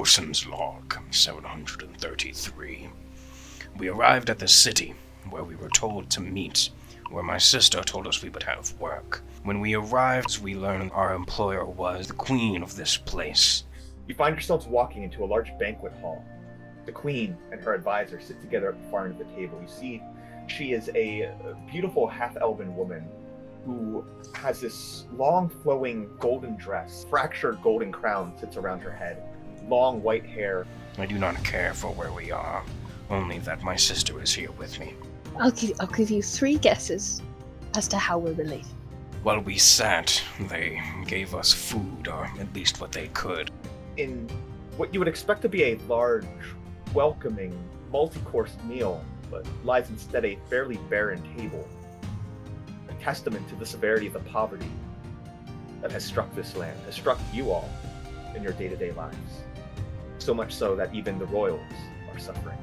OSYN's log 733. We arrived at the city, where we were told to meet, where my sister told us we would have work. When we arrived, we learned our employer was the queen of this place. You find yourselves walking into a large banquet hall. The queen and her advisor sit together at the far end of the table. You see, she is a beautiful half-elven woman who has this long flowing golden dress. Fractured golden crown sits around her head. Long white hair. I do not care for where we are, only that my sister is here with me. I'll give you 3 guesses as to how we're related. While we sat, they gave us food, or at least what they could. In what you would expect to be a large, welcoming, multi-course meal, but lies instead a fairly barren table. A testament to the severity of the poverty that has struck this land, has struck you all in your day-to-day lives. So much so that even the royals are suffering.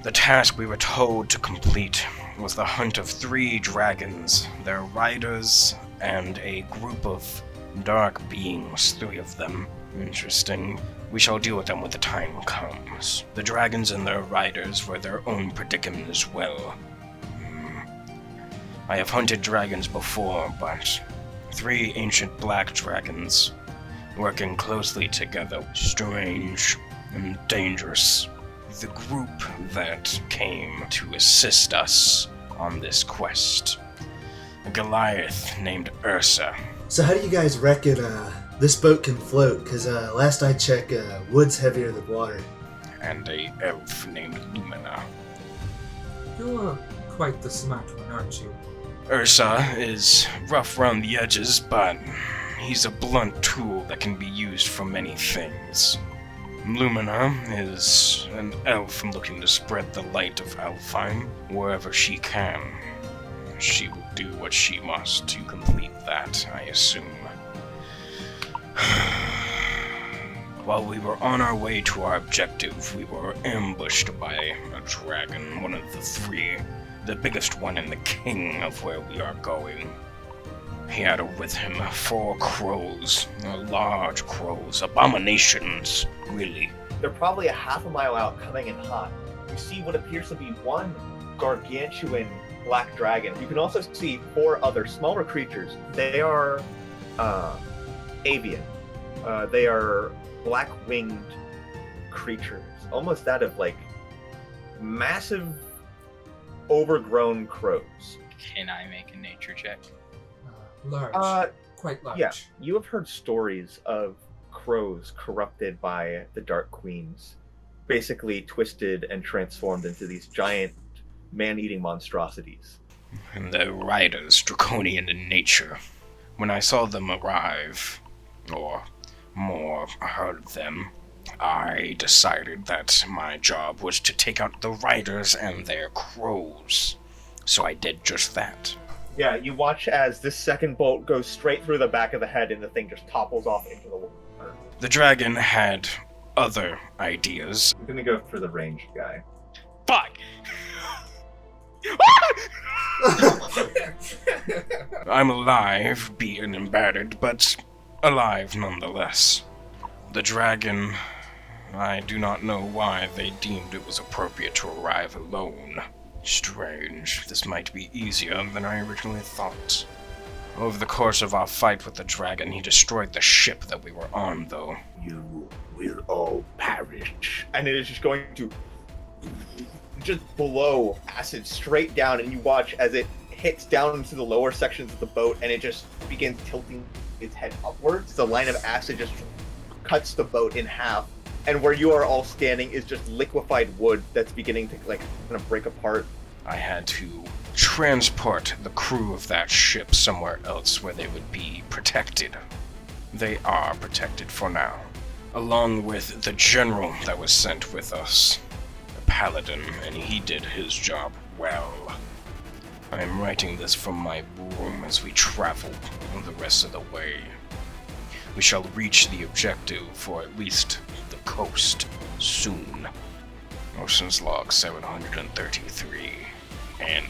The task we were told to complete was the hunt of 3 dragons, their riders, and a group of dark beings, 3 of them. Interesting. We shall deal with them when the time comes. The dragons and their riders were their own predicament as well. I have hunted dragons before, but 3 ancient black dragons working closely together. Strange and dangerous. The group that came to assist us on this quest. A Goliath named Ursa. So how do you guys reckon this boat can float? Because last I checked, wood's heavier than water. And a elf named Lumina. You're quite the smart one, aren't you? Ursa is rough around the edges, but he's a blunt tool that can be used for many things. Lumina is an elf looking to spread the light of Alfheim wherever she can. She will do what she must to complete that, I assume. While we were on our way to our objective, we were ambushed by a dragon, one of the 3, the biggest one and the king of where we are going. He had with him 4 crows, large crows, abominations, really. They're probably a half a mile out, coming in hot. You see what appears to be one gargantuan black dragon. You can also see 4 other smaller creatures. They are avian. They are black-winged creatures, almost that of like massive, overgrown crows. Can I make a nature check? Large. Quite large. Yeah, you have heard stories of crows corrupted by the Dark Queens, basically twisted and transformed into these giant man-eating monstrosities. And the riders, draconian in nature. When I saw them arrive, or more, heard them, I decided that my job was to take out the riders and their crows. So I did just that. Yeah, you watch as this second bolt goes straight through the back of the head and the thing just topples off into the water. The dragon had other ideas. I'm gonna go for the ranged guy. Fuck! I'm alive, beaten and battered, but alive nonetheless. The dragon, I do not know why they deemed it was appropriate to arrive alone. Strange. This might be easier than I originally thought. Over the course of our fight with the dragon, he destroyed the ship that we were on, though. You will all perish. And it is just going to just blow acid straight down, and you watch as it hits down into the lower sections of the boat, and it just begins tilting its head upwards. The line of acid just cuts the boat in half, and where you are all standing is just liquefied wood that's beginning to like kind of break apart. I had to transport the crew of that ship somewhere else where they would be protected. They are protected for now, along with the general that was sent with us, the paladin, and he did his job well. I am writing this from my room as we travel the rest of the way. We shall reach the objective, for at least the coast, soon. OSYN's log 733, end.